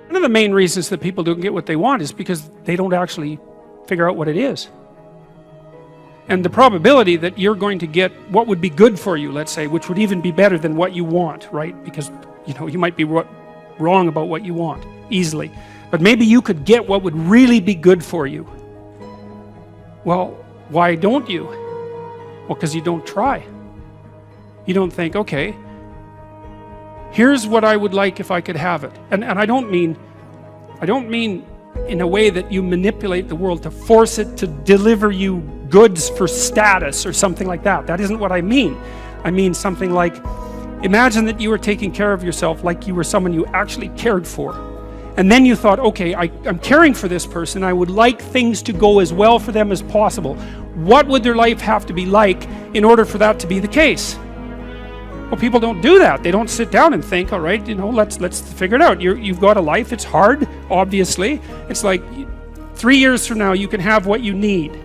One of the main reasons that people don't get what they want is because they don't actually figure out what it is. And the probability that you're going to get what would be good for you, let's say, which would even be better than what you want, right? Because, you might be wrong about what you want, easily. But maybe you could get what would really be good for you. Well, why don't you? Well, because you don't try. You don't think, okay, here's what I would like if I could have it. And I don't mean in a way that you manipulate the world to force it to deliver you goods for status or something like that. That isn't what I mean. I mean something like, imagine that you were taking care of yourself like you were someone you actually cared for. And then you thought, okay, I'm caring for this person. I would like things to go as well for them as possible. What would their life have to be like in order for that to be the case? Well, people don't do that. They don't sit down and think, all right, let's figure it out. You've got a life. It's hard, obviously. It's like 3 years from now, you can have what you need.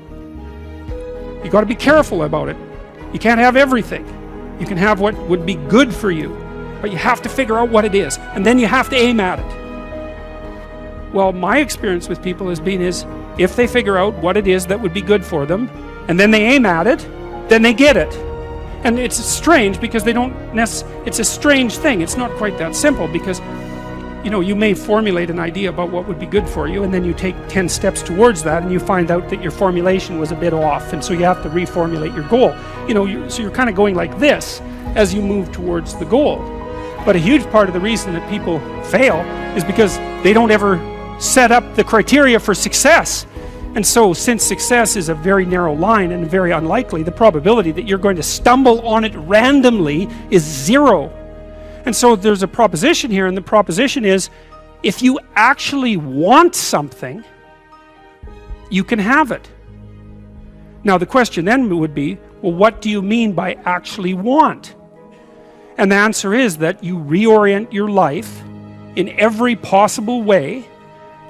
You got to be careful about it. You can't have everything. You can have what would be good for you, but you have to figure out what it is, and then you have to aim at it. Well, my experience with people has been if they figure out what it is that would be good for them, and then they aim at it, then they get it. And it's strange because it's a strange thing. It's not quite that simple because, you may formulate an idea about what would be good for you, and then you take 10 steps towards that, and you find out that your formulation was a bit off, and so you have to reformulate your goal. So you're kind of going like this as you move towards the goal. But a huge part of the reason that people fail is because they don't ever set up the criteria for success. And so, since success is a very narrow line and very unlikely, the probability that you're going to stumble on it randomly is 0. And so there's a proposition here, and the proposition is, if you actually want something, you can have it. Now the question then would be, well, what do you mean by actually want? And the answer is that you reorient your life in every possible way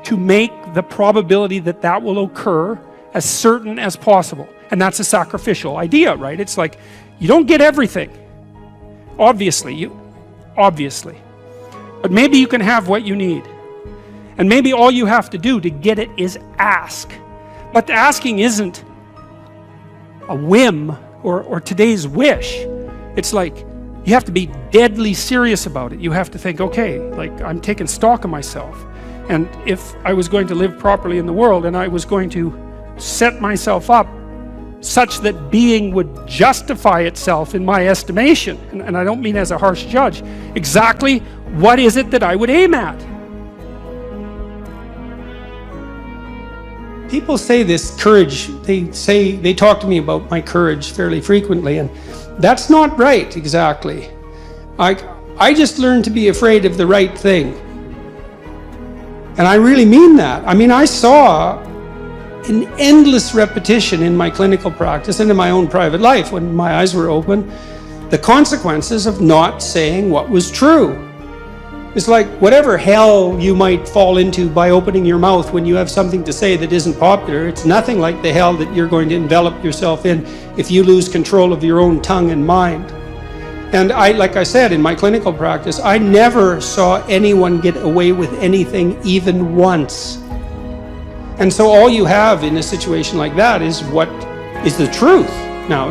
to make the probability that that will occur as certain as possible. And that's a sacrificial idea, right? It's like, you don't get everything. Obviously. But maybe you can have what you need. And maybe all you have to do to get it is ask. But the asking isn't a whim or today's wish. It's like, you have to be deadly serious about it. You have to think, okay, like, I'm taking stock of myself. And if I was going to live properly in the world, and I was going to set myself up such that being would justify itself in my estimation, and I don't mean as a harsh judge, exactly what is it that I would aim at? People say this courage, they talk to me about my courage fairly frequently, and that's not right exactly. I just learned to be afraid of the right thing. And I really mean that. I mean, I saw an endless repetition in my clinical practice and in my own private life when my eyes were open, the consequences of not saying what was true. It's like whatever hell you might fall into by opening your mouth when you have something to say that isn't popular, it's nothing like the hell that you're going to envelop yourself in if you lose control of your own tongue and mind. And like I said, in my clinical practice, I never saw anyone get away with anything even once. And so all you have in a situation like that is what is the truth. Now,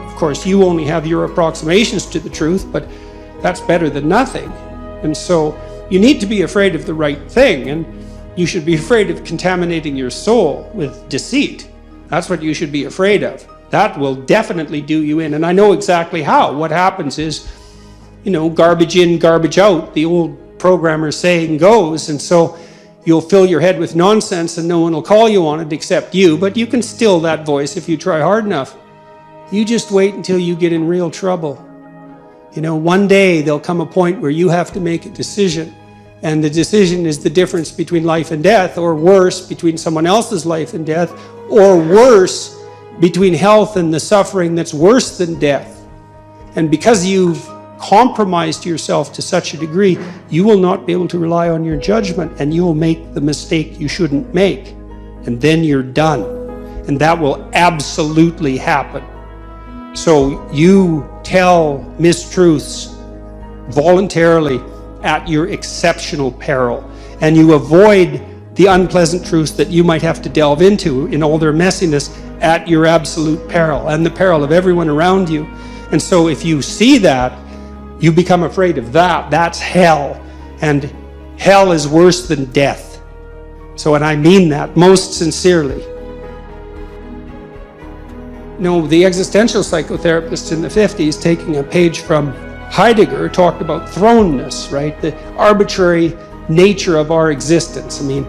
of course, you only have your approximations to the truth, but that's better than nothing. And so you need to be afraid of the right thing, and you should be afraid of contaminating your soul with deceit. That's what you should be afraid of. That will definitely do you in, and I know exactly how. What happens is, garbage in, garbage out, the old programmer saying goes, and so you'll fill your head with nonsense and no one will call you on it except you, but you can still that voice if you try hard enough. You just wait until you get in real trouble. One day there'll come a point where you have to make a decision, and the decision is the difference between life and death, or worse, between someone else's life and death, or worse, between health and the suffering that's worse than death. And because you've compromised yourself to such a degree, you will not be able to rely on your judgment, and you will make the mistake you shouldn't make. And then you're done. And that will absolutely happen. So you tell mistruths voluntarily, at your exceptional peril, and you avoid the unpleasant truths that you might have to delve into in all their messiness at your absolute peril and the peril of everyone around you. And so if you see that, you become afraid of that. That's hell. And hell is worse than death. So, and I mean that most sincerely. The existential psychotherapist in the 50s, taking a page from Heidegger, talked about thrownness, right? The arbitrary nature of our existence. I mean,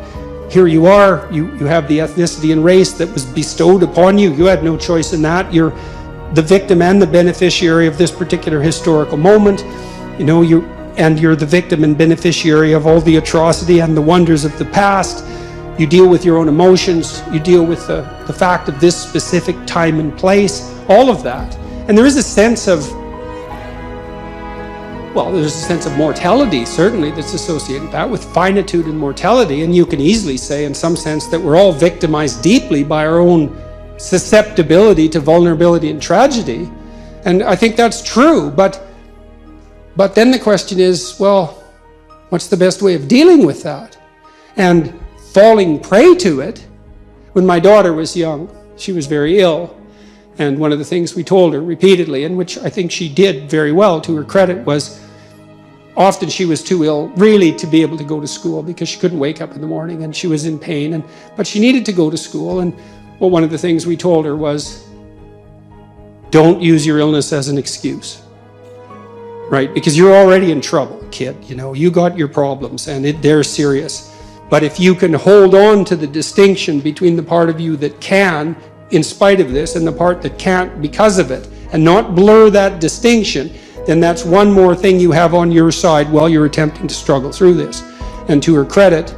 here you are, you have the ethnicity and race that was bestowed upon you. You had no choice in that. You're the victim and the beneficiary of this particular historical moment. You're the victim and beneficiary of all the atrocity and the wonders of the past. You deal with your own emotions. You deal with the fact of this specific time and place, all of that. And there is a sense of, there's a sense of mortality, certainly, that's associated with that, with finitude and mortality. And you can easily say, in some sense, that we're all victimized deeply by our own susceptibility to vulnerability and tragedy. And I think that's true. But then the question is, what's the best way of dealing with that? And falling prey to it. When my daughter was young, she was very ill. And one of the things we told her repeatedly, and which I think she did very well to her credit, was often she was too ill really to be able to go to school because she couldn't wake up in the morning and she was in pain. But she needed to go to school. And one of the things we told her was, don't use your illness as an excuse. Right? Because you're already in trouble, kid. You got your problems and they're serious. But if you can hold on to the distinction between the part of you that can, in spite of this, and the part that can't because of it, and not blur that distinction, then that's one more thing you have on your side while you're attempting to struggle through this. And to her credit,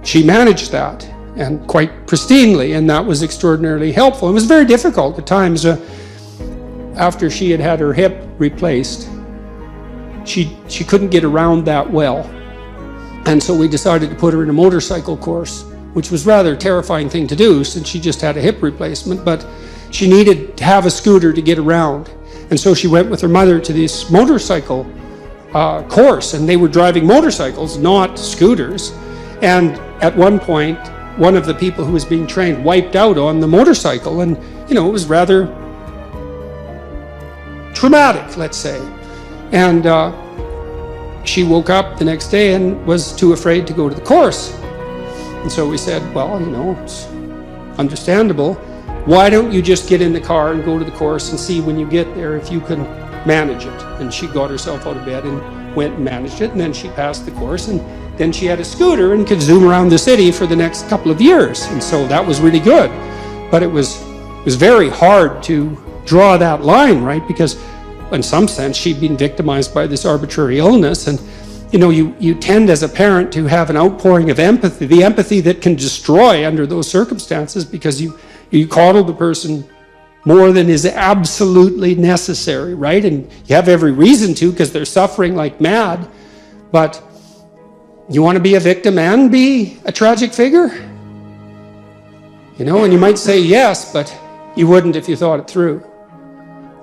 she managed that, and quite pristinely, and that was extraordinarily helpful. It was very difficult at times. After she had had her hip replaced, she couldn't get around that well. And so we decided to put her in a motorcycle course, which was rather a terrifying thing to do since she just had a hip replacement, but she needed to have a scooter to get around. And so she went with her mother to this motorcycle course, and they were driving motorcycles, not scooters. And at one point, one of the people who was being trained wiped out on the motorcycle, and it was rather traumatic, let's say. And she woke up the next day and was too afraid to go to the course. And so we said, it's understandable. Why don't you just get in the car and go to the course and see when you get there if you can manage it? And she got herself out of bed and went and managed it, and then she passed the course, and then she had a scooter and could zoom around the city for the next couple of years. And so that was really good. But it was very hard to draw that line, right? Because in some sense, she'd been victimized by this arbitrary illness. And, you tend as a parent to have an outpouring of empathy, the empathy that can destroy under those circumstances, because you coddle the person more than is absolutely necessary, right? And you have every reason to, because they're suffering like mad. But you want to be a victim and be a tragic figure? And you might say yes, but you wouldn't if you thought it through.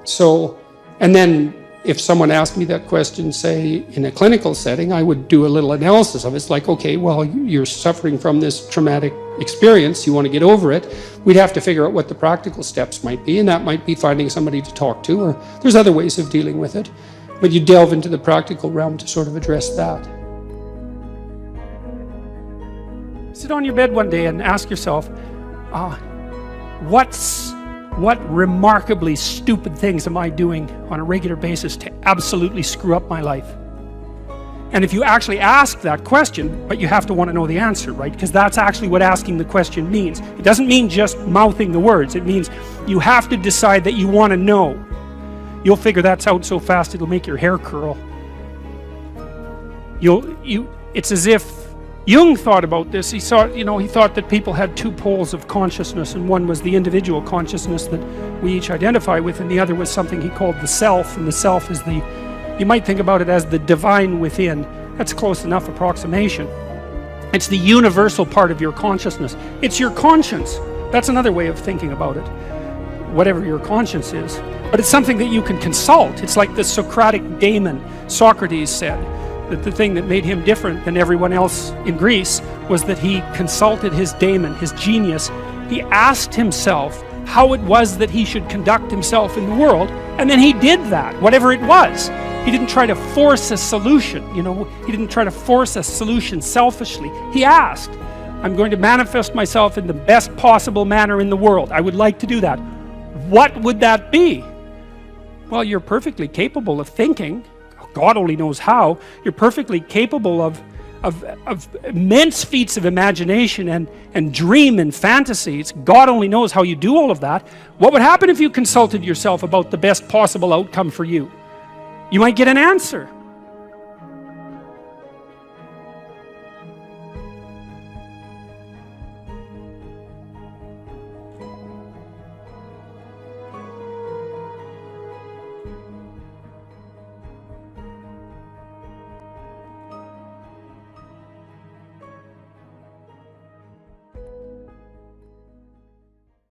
So, and then if someone asked me that question, say, in a clinical setting, I would do a little analysis of it. It's like, okay, well, you're suffering from this traumatic experience. You want to get over it. We'd have to figure out what the practical steps might be, and that might be finding somebody to talk to, or there's other ways of dealing with it. But you delve into the practical realm to sort of address that. Sit on your bed one day and ask yourself, what remarkably stupid things am I doing on a regular basis to absolutely screw up my life? And if you actually ask that question, but you have to want to know the answer, right? Because that's actually what asking the question means. It doesn't mean just mouthing the words. It means you have to decide that you want to know. You'll figure that's out so fast it'll make your hair curl. It's as if Jung thought about this. He thought that people had two poles of consciousness, and one was the individual consciousness that we each identify with, and the other was something he called the self, and the self is you might think about it as the divine within. That's close enough approximation. It's the universal part of your consciousness. It's your conscience. That's another way of thinking about it, whatever your conscience is. But it's something that you can consult. It's like the Socratic daemon. Socrates said, that the thing that made him different than everyone else in Greece was that he consulted his daemon, his genius. He asked himself how it was that he should conduct himself in the world, and then he did that, whatever it was. He didn't try to force a solution, he didn't try to force a solution selfishly. He asked, I'm going to manifest myself in the best possible manner in the world. I would like to do that. What would that be? Well, you're perfectly capable of thinking. God only knows how. You're perfectly capable of immense feats of imagination and dream and fantasies. God only knows how you do all of that. What would happen if you consulted yourself about the best possible outcome for you? You might get an answer.